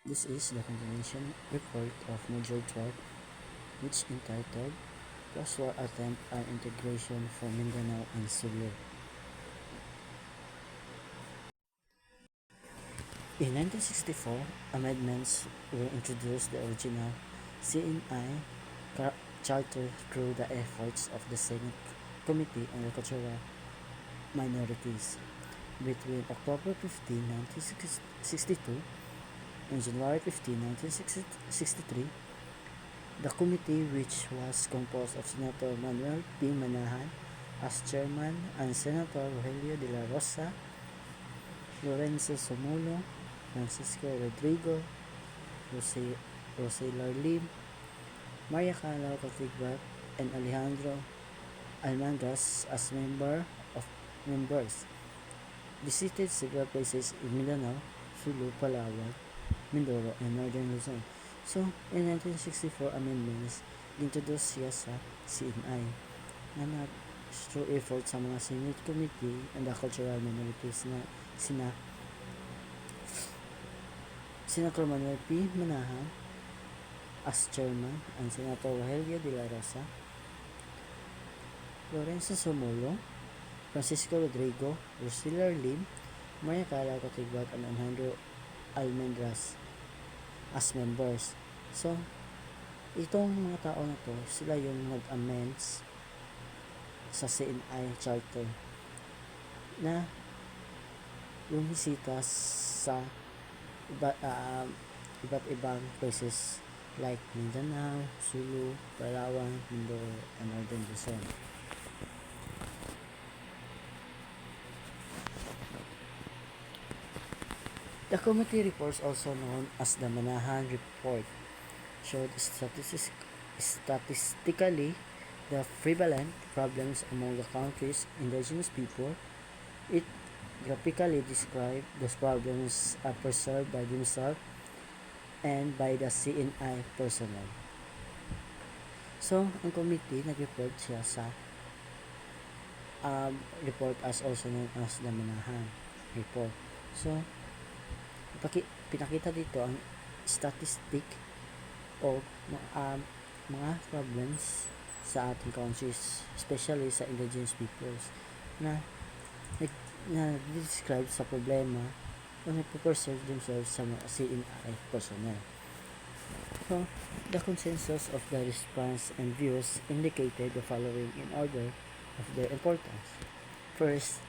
This is the continuation report of Module 12, which entitled Post-War Attempt at Integration for Mindanao and Sulu. In 1964, amendments were introduced to the original CNI Charter through the efforts of the Senate Committee on Cultural Minorities. Between October 15, 1962 and January 15, 1963, the committee, which was composed of Senator Manuel P. Manahan as chairman and Senator Rogelio de la Rosa, Lorenzo Somulo, Francisco Rodrigo, Jose Larlim, Maria Calao Catigbat, and Alejandro Almangras as members, visited several places in Mindanao, Sulu, Palawan, Mindoro, and Northern Luzon. So, in 1964 amendments, introduced siya sa CNI na through effort sa mga Senate Committee and the Cultural Minorities na sina Senator Manuel P. Manahan as chairman and Senator Rogelio de la Rosa, Lorenzo Somulo, Francisco Rodrigo, Rosila Lim, Maria Calao Catigbat, and Alejandro Almendras as members. So, itong mga tao na to, sila yung nag-amends sa CNI Charter na bumisita sa iba't ibang places like Mindanao, Sulu, Palawan, Mindoro, and Northern Luzon. The committee reports, also known as the Manahan Report, showed statistically the prevalent problems among the country's indigenous people. It graphically described those problems are perceived by themselves and by the CNI personnel. So, ang committee nag-report siya sa report as also known as the Manahan Report. So, pinakita dito ang statistic o mga problems sa ating countries, especially sa indigenous peoples na describe sa problema o nagpo-perceive themselves sa mga CNI personnel. So, the consensus of the response and views indicated the following in order of their importance. First,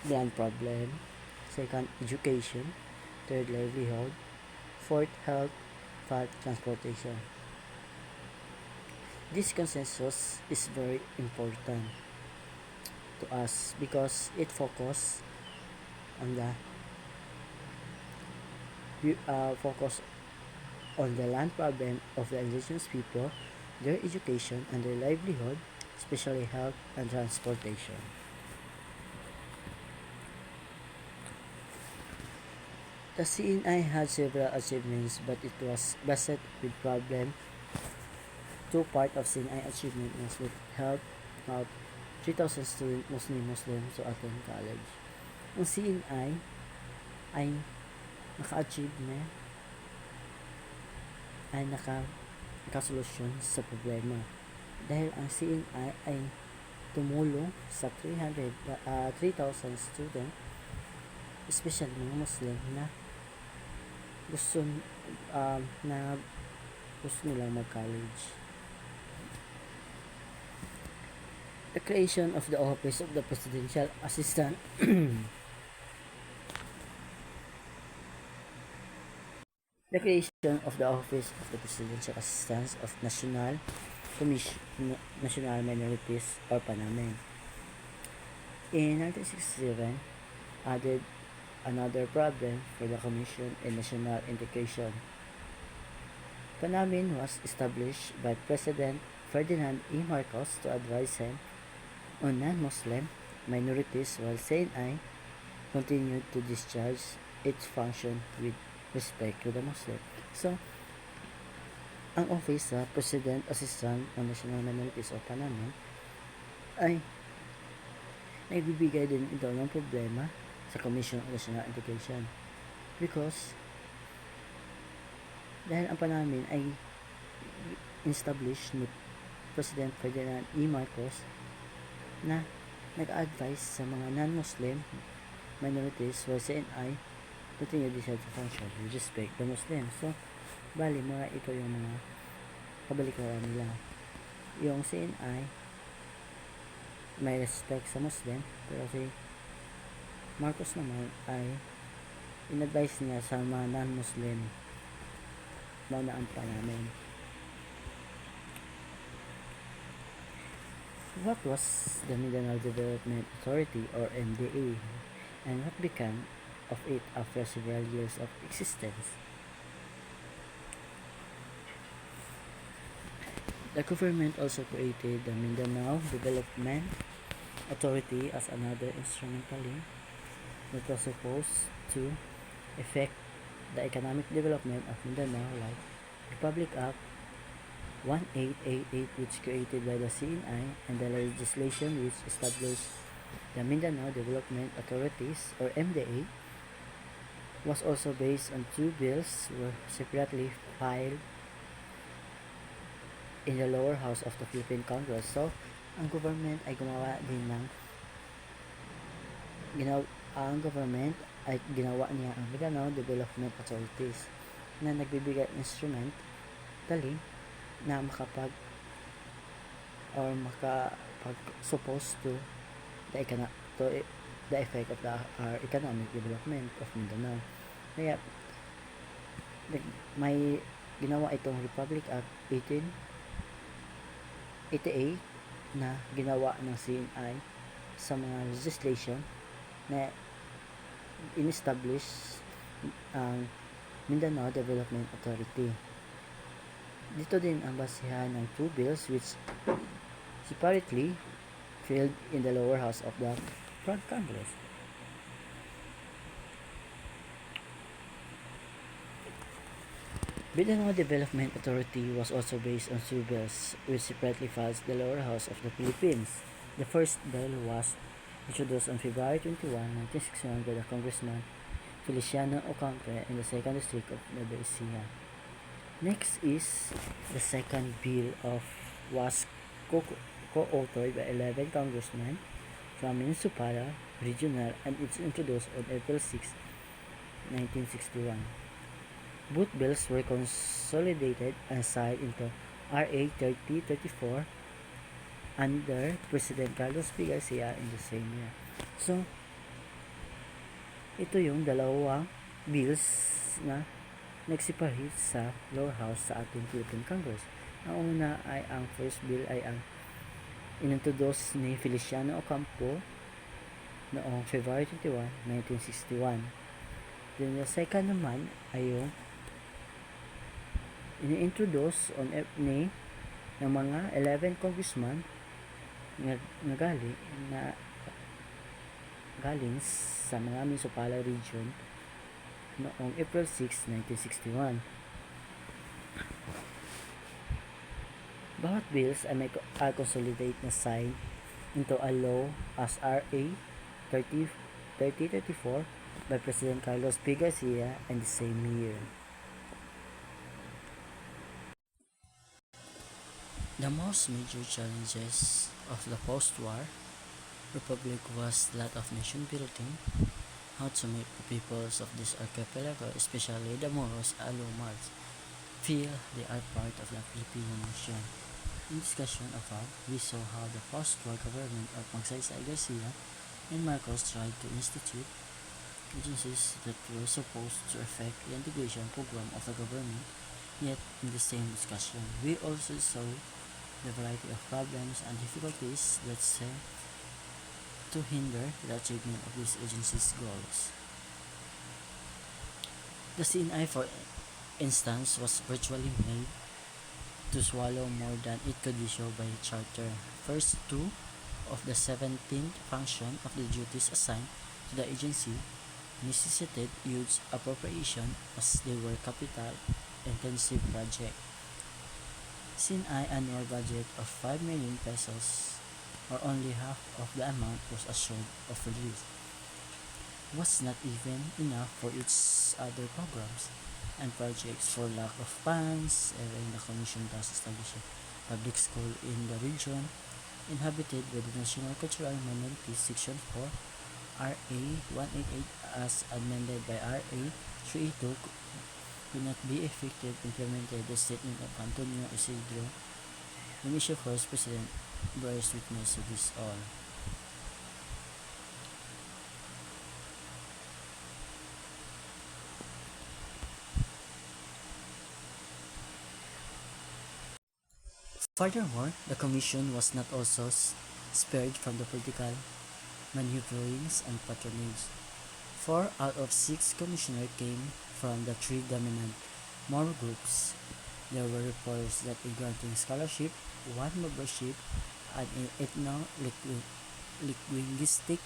land problem. Second, education. Third, livelihood. Fourth, health. Fifth, transportation. This consensus is very important to us because it focuses on the land problem of the indigenous people, their education and their livelihood, especially health and transportation. The CNI had several achievements, but it was beset with problem. Two part of CNI achievement was with help about 3,000 student Muslims to attend college. Ang CNI ay naka-achieve na ay nakasolusyon sa problema dahil ang CNI ay tumulong sa 3,000 student, especially mga Muslim na gusto nilang mag-college. The creation of the Office of the Presidential Assistant the creation of the Office of the Presidential Assistant of National Minorities or PANAMIN in 1967 added another problem for the Commission in National Integration. PANAMIN was established by President Ferdinand E. Marcos to advise him on non-Muslim minorities, while CNI continued to discharge its function with respect to the Muslim. So, ang Office sa President Assistant on National Minorities o PANAMIN ay nagbibigay din ito ng problema sa Commission on National Integration because Dahil ang panamin ay established ni President Ferdinand E. Marcos na nag-advise sa mga non-Muslim minorities where CNI continue this to function with respect the Muslims. So, bali, mga ito yung mga kabalikaran nila. Yung CNI may respect sa Muslim, pero si Marcos naman ay in-advise niya sa mga non-Muslim na ang panamin. What was the Mindanao Development Authority or MDA, and what became of it after several years of existence? The government also created the Mindanao Development Authority as another instrumentality that was supposed to affect the economic development of Mindanao, like Republic Act 1888, which created by the CNI, and the legislation which established the Mindanao Development Authorities or MDA was also based on two bills were separately filed in the lower house of the Philippine Congress. So, ang government ay gumawa din ng ang government ay ginawa niya ang Mindanao Development Authorities na nagbibigay instrument dali na supposed to the effect of our economic development of Mindanao. Kaya may ginawa itong Republic Act 1888 na ginawa ng CNI sa mga legislation na in-establish ang Mindanao Development Authority. Dito din ang basihan ng two bills which separately filed in the lower house of the Front Congress. Mindanao Development Authority was also based on two bills which separately filed the lower house of the Philippines. The first bill was introduced on February 21, 1961 by the Congressman Feliciano Ocampo in the 2nd District of BSES. Next is the second bill was co-authored by 11 congressmen from municipal, regional, and it's introduced on April 6, 1961. Both bills were consolidated and signed into RA 3034 under President Carlos P. Garcia in the same year. So, ito yung dalawang bills na nagseparate sa lower house sa ating Philippine Congress. Ang una ay ang first bill ay ang inintroduce ni Feliciano Ocampo noong February 21, 1961. Then the second naman ay yung ini-introduce ng mga 11 congressman na galing sa mga municipal region noong April 6, 1961. Bawat bills ay may consolidate na sign into a law as RA 3034 by President Carlos P. Garcia in the same year. The most major challenges of the post-war republic was that of nation building, how to make the peoples of this archipelago, especially the Moros Alumars, feel they are part of the Filipino nation. In discussion above, we saw how the post-war government of Magsaysay Garcia and Marcos tried to institute agencies that were supposed to affect the integration program of the government. Yet, in the same discussion, we also saw the variety of problems and difficulties that serve to hinder the achievement of these agencies' goals. The CNI, for instance, was virtually made to swallow more than it could be shown by charter. First, 2 of the 17 function of the duties assigned to the agency necessitated huge appropriation as they were capital-intensive projects. CNI annual budget of 5 million pesos, or only half of the amount was assured of release, was not even enough for its other programs. and projects for lack of funds, and the Commission thus established a public school in the region inhabited by the National Cultural Minorities Section 4 RA 188 as amended by RA 382 could not be effective implemented the statement of Antonio Isidro, the mission force president, bears witness to this all. Furthermore, the Commission was not also spared from the political maneuverings and patronage. 4 out of 6 commissioners came from the 3 dominant Moro groups. There were reports that a granting scholarship, one membership, and an ethno-linguistic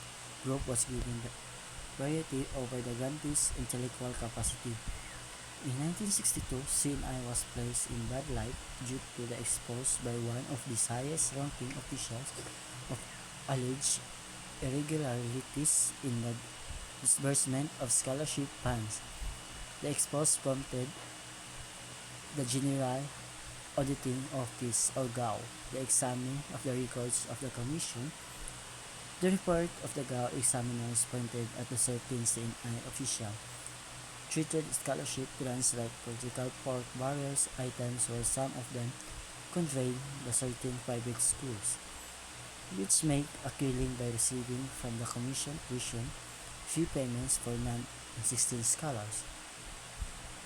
group was given the priority over the grantee's intellectual capacity. In 1962, CNI was placed in bad light due to the expose by one of the highest-ranking officials of alleged irregularities in the disbursement of scholarship funds. The expose prompted the General Auditing Office or GAO, the examining of the records of the Commission. The report of the GAO examiners pointed at the certain CNI official treated scholarship grants like political pork barriers items while some of them conveyed the certain private schools, which made a killing by receiving from the Commission tuition fee payments for non-existing scholars.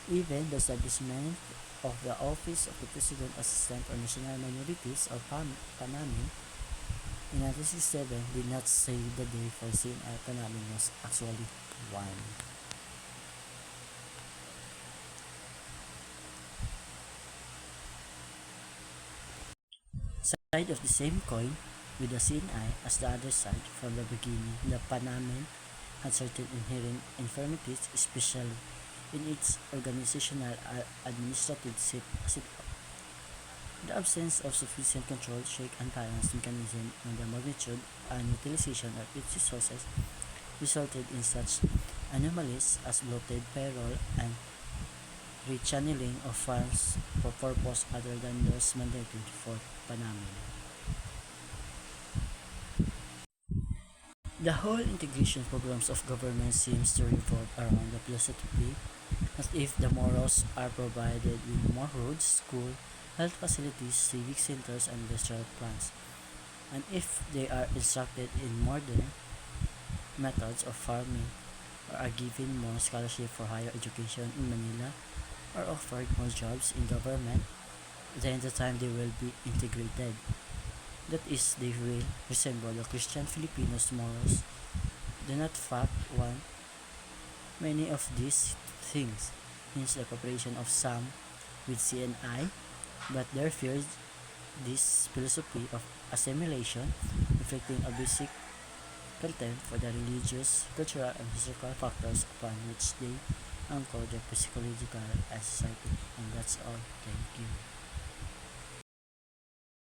Even the establishment of the Office of the President Assistant for National Minorities or PANAMI in 1967 did not save the day for CNI. PANAMI was actually won. Side of the same coin, with the CNI as the other side. From the beginning, the PANAMI had certain inherent infirmities, especially in its organizational administrative setup. The absence of sufficient control, check and balance mechanism on the magnitude and utilization of its resources resulted in such anomalies as bloated payroll and rechanneling of funds for purposes other than those mandated for PANAMI. The whole integration programs of government seems to revolve around the philosophy that if the Moros are provided with more roads, school, health facilities, civic centers, and industrial plants, and if they are instructed in modern methods of farming, or are given more scholarship for higher education in Manila, or offered more jobs in government, then the time they will be integrated. That is, they will resemble the Christian Filipinos Moros do not fact want many of these things, hence the cooperation of some with CNI, but their fears this philosophy of assimilation, reflecting a basic contempt for the religious, cultural, and historical factors upon which they anchor their psychological and society. And that's all. Thank you.